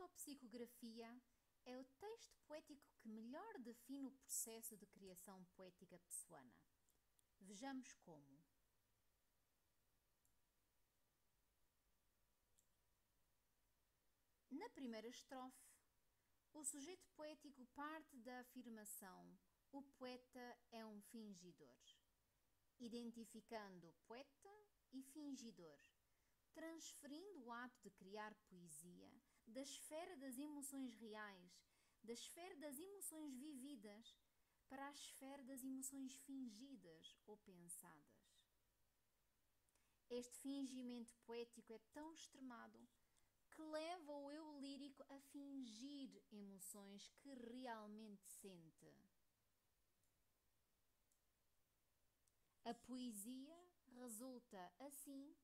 autopsicografia é o texto poético que melhor define o processo de criação poética pessoana. Vejamos como. Na primeira estrofe, o sujeito poético parte da afirmação "o poeta é um fingidor", identificando poeta e fingidor, transferindo o ato de criar poesia da esfera das emoções reais, da esfera das emoções vividas, para a esfera das emoções fingidas ou pensadas. Este fingimento poético é tão extremado que leva o eu lírico a fingir emoções que realmente sente. A poesia resulta, assim,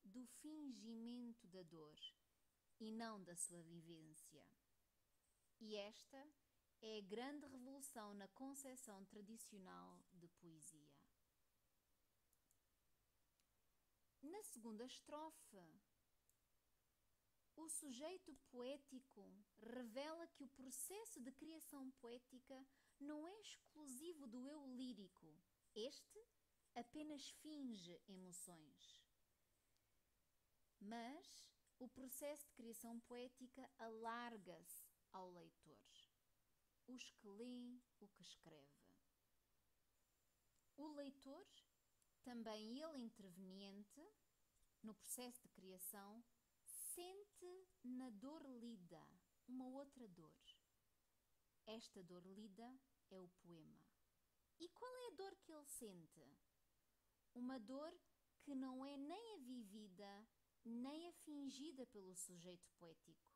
do fingimento da dor e não da sua vivência. E esta é a grande revolução na concepção tradicional de poesia. Na segunda estrofe, o sujeito poético revela que o processo de criação poética não é exclusivo do eu lírico. Este apenas finge emoções. Mas o processo de criação poética alarga-se ao leitor, os que leem o que escreve. O leitor, também ele interveniente no processo de criação, sente na dor lida uma outra dor. Esta dor lida é o poema. E qual é a dor que ele sente? Uma dor que não é nem a vivida, nem a fingida pelo sujeito poético,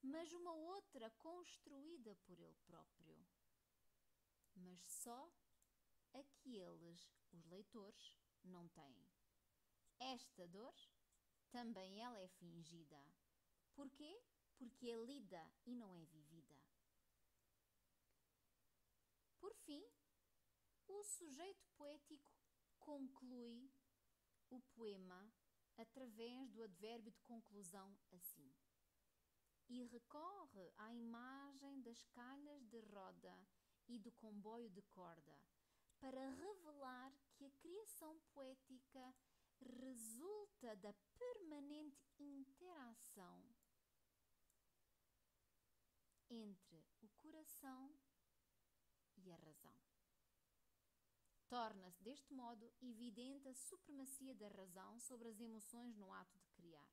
mas uma outra construída por ele próprio. Mas só a que eles, os leitores, não têm. Esta dor, também ela é fingida. Porquê? Porque é lida e não é vivida. Por fim, o sujeito poético conclui o poema através do advérbio de conclusão assim. E recorre à imagem das calhas de roda e do comboio de corda para revelar que a criação poética resulta da permanente interação entre o coração e a razão. Torna-se, deste modo, evidente a supremacia da razão sobre as emoções no ato de criar.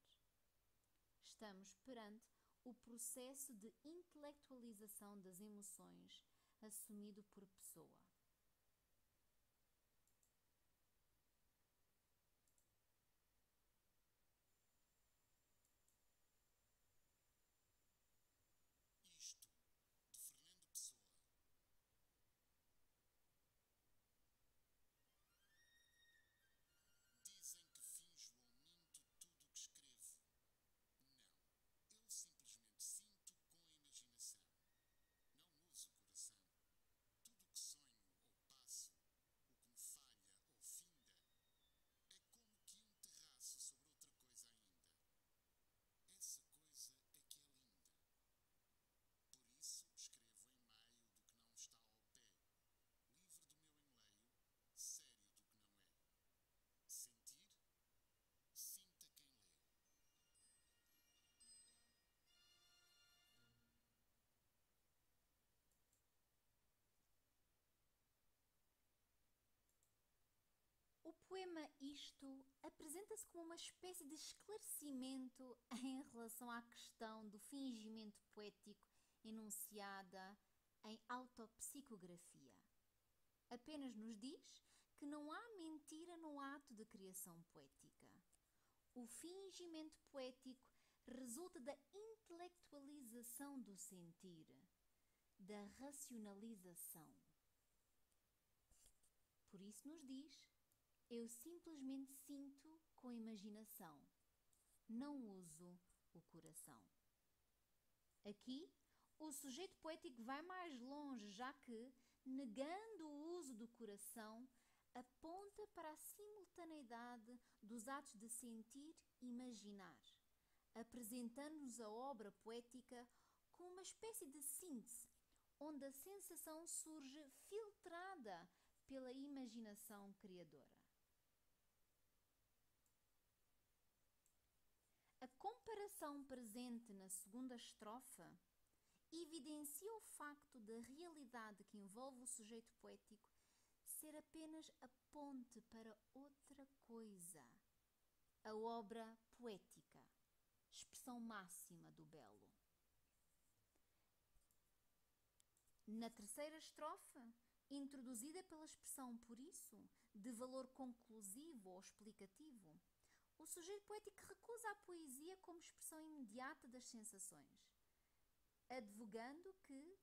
Estamos perante o processo de intelectualização das emoções assumido por Pessoa. Isto, de Fernando Pessoa. Dizem que finjo ou minto tudo o que escrevo. Não, eu simplesmente sinto com a imaginação. Não uso o coração. Tudo o que sonho ou passo, o que me falha ou finda, é como que um terraço sobre outra coisa ainda. Essa coisa é que é linda. Por isso escrevo em meio do que não está ao pé, livre do meu enleio, sério do que não é. Sentir, sinta quem lê. O poema Isto apresenta-se como uma espécie de esclarecimento em relação à questão do fingimento poético enunciada em autopsicografia. Apenas nos diz que não há mentira no ato de criação poética. O fingimento poético resulta da intelectualização do sentir, da racionalização. Por isso nos diz: eu simplesmente sinto com a imaginação, não uso o coração. Aqui, o sujeito poético vai mais longe, já que, negando o uso do coração, aponta para a simultaneidade dos atos de sentir e imaginar, apresentando-nos a obra poética como uma espécie de síntese, onde a sensação surge filtrada pela imaginação criadora. A comparação presente na segunda estrofa evidencia o facto da realidade que envolve o sujeito poético ser apenas a ponte para outra coisa, a obra poética, expressão máxima do belo. Na terceira estrofa, introduzida pela expressão por isso, de valor conclusivo ou explicativo, o sujeito poético recusa a poesia como expressão imediata das sensações, advogando que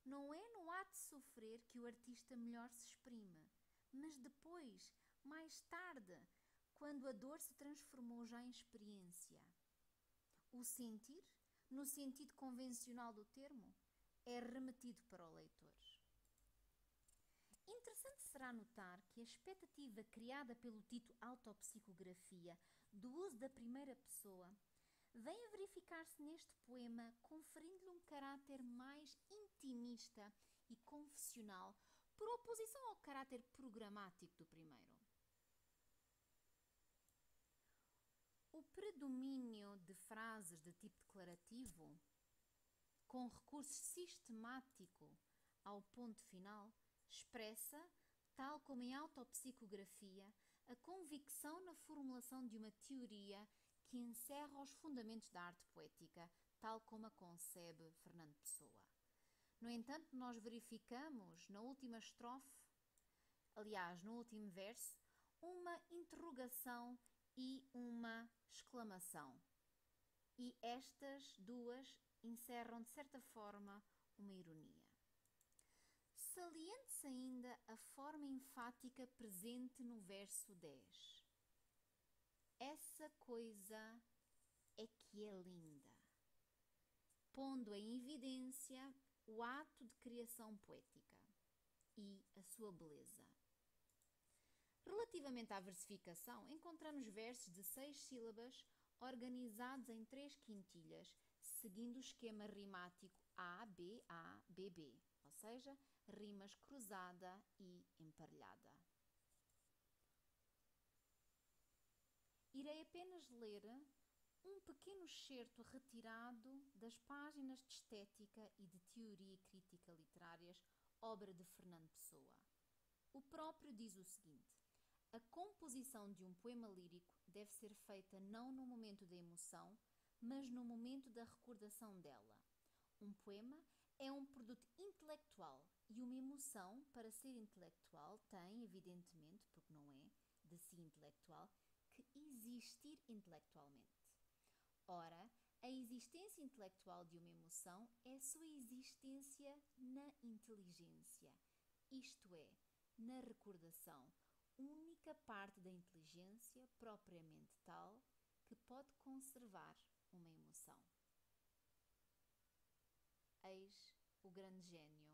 não é no ato de sofrer que o artista melhor se exprime, mas depois, mais tarde, quando a dor se transformou já em experiência. O sentir, no sentido convencional do termo, é remetido para o leitor. Interessante será notar que a expectativa criada pelo título Autopsicografia do uso da primeira pessoa vem a verificar-se neste poema, conferindo-lhe um caráter mais intimista e confessional, por oposição ao caráter programático do primeiro. O predomínio de frases de tipo declarativo, com recurso sistemático ao ponto final, expressa, tal como em Autopsicografia, a convicção na formulação de uma teoria que encerra os fundamentos da arte poética, tal como a concebe Fernando Pessoa. No entanto, nós verificamos na última estrofe, aliás, no último verso, uma interrogação e uma exclamação. E estas duas encerram, de certa forma, uma ironia. Saliente-se ainda a forma enfática presente no verso 10. Essa coisa é que é linda, pondo em evidência o ato de criação poética e a sua beleza. Relativamente à versificação, encontramos versos de 6 sílabas organizados em 3 quintilhas, seguindo o esquema rimático A, B, A, B, B, ou seja, rimas cruzada e emparelhada. Irei apenas ler um pequeno excerto retirado das páginas de Estética e de Teoria e Crítica Literárias, obra de Fernando Pessoa. O próprio diz o seguinte: a composição de um poema lírico deve ser feita não no momento da emoção, mas no momento da recordação dela. Um poema é um produto intelectual e uma emoção, para ser intelectual, tem, evidentemente, porque não é de si intelectual, que existir intelectualmente. Ora, a existência intelectual de uma emoção é a sua existência na inteligência, isto é, na recordação, única parte da inteligência propriamente tal que pode conservar uma emoção. Eis o grande gênio